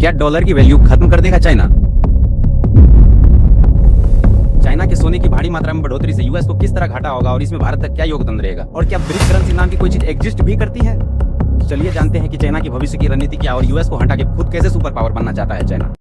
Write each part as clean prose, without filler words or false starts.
क्या डॉलर की वैल्यू खत्म कर देगा चाइना? चाइना के सोने की भारी मात्रा में बढ़ोतरी से यूएस को किस तरह घाटा होगा और इसमें भारत का क्या योगदान रहेगा? और क्या ब्रिक्स करेंसी नाम की कोई चीज एग्जिस्ट भी करती है? चलिए जानते हैं कि चाइना की भविष्य की रणनीति क्या और यूएस को हटा के खुद कैसे सुपर पावर बनना चाहता है चाइना।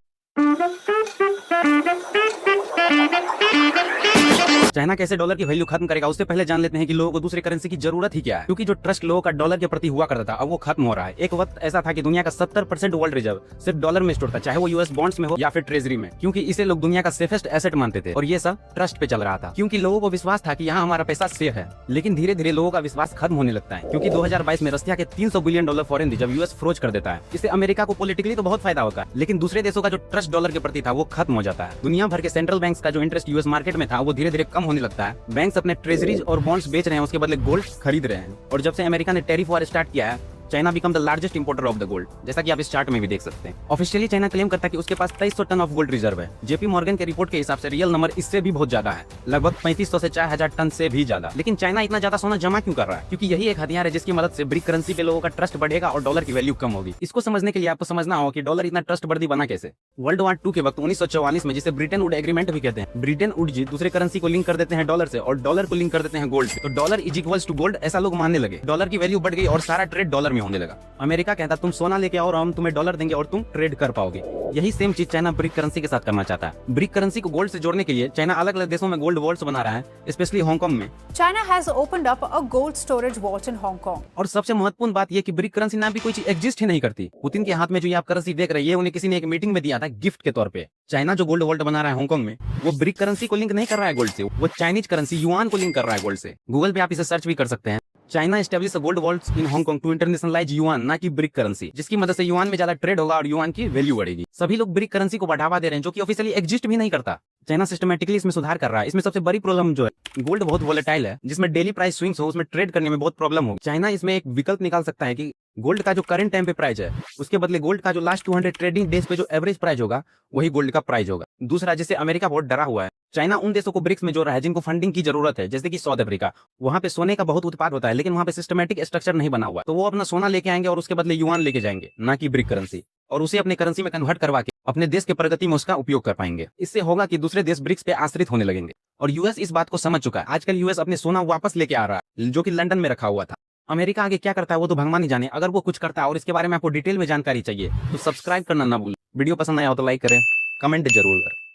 चाइना कैसे डॉलर की वैल्यू खत्म करेगा, उससे पहले जान लेते हैं कि लोगों को दूसरे करेंसी की जरूरत ही क्या है। क्योंकि जो ट्रस्ट लोगों का डॉलर के प्रति हुआ करता था अब वो खत्म हो रहा है। एक वक्त ऐसा था कि दुनिया का 70% वर्ल्ड रिजर्व सिर्फ डॉलर में स्टोर था, चाहे वो यूएस बॉन्ड्स में हो या फिर ट्रेजरी में, क्योंकि इसे लोग दुनिया का सेफेस्ट एसेट मानते थे और ये सब ट्रस्ट पे चल रहा था, क्योंकि लोगों को विश्वास था कि यहाँ हमारा पैसा सेफ है। लेकिन धीरे धीरे लोगों का विश्वास खत्म होने लगता है, क्योंकि 2022 में रशिया के $300 billion foreign reserve US froze कर देता है। इससे अमेरिका को पॉलिटिकली तो बहुत फायदा होता है, लेकिन दूसरे देशों का जो ट्रस्ट डॉलर के प्रति था वो खत्म हो जाता है। दुनिया भर के सेंट्रल बैंक्स का जो इंटरेस्ट यूएस मार्केट में था वो धीरे धीरे कम होने लगता है। बैंक्स अपने ट्रेजरीज और बॉन्ड्स बेच रहे हैं, उसके बदले गोल्ड खरीद रहे हैं। और जब से अमेरिका ने टैरिफ वॉर स्टार्ट किया है, China become the largest importer of the gold, जैसा कि आप इस चार्ट में भी देख सकते हैं। ऑफिशियली चाइना क्लेम करता है कि उसके पास 2300 टन ऑफ गोल्ड रिजर्व है। जेपी मॉर्गन के रिपोर्ट के हिसाब से रियल नंबर इससे भी बहुत ज्यादा है, लगभग 3500 से 4000 टन से भी ज्यादा। लेकिन चाइना इतना ज्यादा सोना जमा क्यों कर रहा है? क्योंकि यही एक हथियार है जिसकी मदद से ब्रिक करेंसी पे लोगों का ट्रस्ट बढ़ेगा और डॉलर की वैल्यू कम होगी। इसको समझने के लिए आपको समझना होगा कि डॉलर इतना ट्रस्ट वर्दी बना कैसे। वर्ल्ड वॉर 2 के वक्त 1944 में, जिसे ब्रिटेन वुड एग्रीमेंट भी कहते हैं, ब्रिटेन वुड जी दूसरे करेंसी को लिंक कर देते हैं डॉलर से और डॉलर को लिंक कर देते हैं गोल्ड से। तो dollar is equals to gold ऐसा लोग मानने लगे। डॉलर की वैल्यू बढ़ गई और सारा ट्रेड डॉलर में होने लगा। अमेरिका कहता तुम सोना लेके आओ और हम तुम्हें डॉलर देंगे और तुम ट्रेड कर पाओगे। यही सेम चीज चाइना ब्रिक करेंसी के साथ करना चाहता है। ब्रिक करेंसी को गोल्ड से जोड़ने के लिए चाइना अलग अलग देशों में गोल्ड वॉल्ट्स बना रहा है, स्पेशली हांगकांग में। China has opened up a gold storage vault in Hong Kong. और सबसे महत्वपूर्ण बात यह कि ब्रिक करेंसी नाम की कोई चीज एग्जिस्ट ही नहीं करती। पुतिन के हाथ में जो ये आप करेंसी देख रहे हैं, उन्हें किसी ने एक मीटिंग में दिया था गिफ्ट के तौर पे। चाइना जो गोल्ड वॉल्ट बना रहा है हांगकांग में, वो ब्रिक करेंसी को लिंक नहीं कर रहा है गोल्ड से, वो चाइनीज करेंसी युआन को लिंक कर रहा है गोल्ड से। गूगल पे आप इसे सर्च भी कर सकते हैं। China establish gold vaults in Hong Kong to internationalize yuan, ना कि ब्रिक करेंसी, जिसकी मदद से युआन में ज्यादा ट्रेड होगा और युआन की वैल्यू बढ़ेगी। सभी लोग ब्रिक करेंसी को बढ़ावा दे रहे हैं, जो कि ऑफिशियली एग्जिस्ट भी नहीं करता। चाइना सिस्टमेटिकली इसमें सुधार कर रहा है। इसमें सबसे बड़ी प्रॉब्लम जो है, गोल्ड बहुत वोलेटाइल है, जिसमें डेली प्राइस स्विंग्स हो, उसमें ट्रेड करने में बहुत प्रॉब्लम हो। चाइना इसमें एक विकल्प निकाल सकता है कि गोल्ड का जो करंट टाइम पे प्राइस है, उसके बदले गोल्ड का जो लास्ट 200 ट्रेडिंग डेज पे जो एवरेज प्राइस होगा, वही गोल्ड का प्राइस होगा। दूसरा, जिससे अमेरिका बहुत डरा हुआ है, चाइना उन देशों को ब्रिक्स में जोड़ रहा है जिनको फंडिंग की जरूरत है, जैसे कि साउथ अफ्रीका। वहाँ पे सोने का बहुत उत्पाद होता है, लेकिन वहाँ पे सिस्टमेटिक स्ट्रक्चर नहीं बना हुआ, तो वो अपना सोना लेके आएंगे और उसके बदले युआन लेके जाएंगे, ना कि ब्रिक करेंसी, और उसे अपने करेंसी में कन्वर्ट करवा के अपने देश के प्रगति में उसका उपयोग कर पाएंगे। इससे होगा कि दूसरे देश ब्रिक्स पे आश्रित होने लगेंगे। और यूएस इस बात को समझ चुका है। आजकल यूएस अपने सोना वापस लेके आ रहा है, जो कि लंदन में रखा हुआ था। अमेरिका आगे क्या करता है वो तो भगवान ही जाने। अगर वो कुछ करता है और इसके बारे में आपको डिटेल में जानकारी चाहिए तो सब्सक्राइब करना ना भूलें। वीडियो पसंद आया हो तो लाइक करें, कमेंट जरूर करें।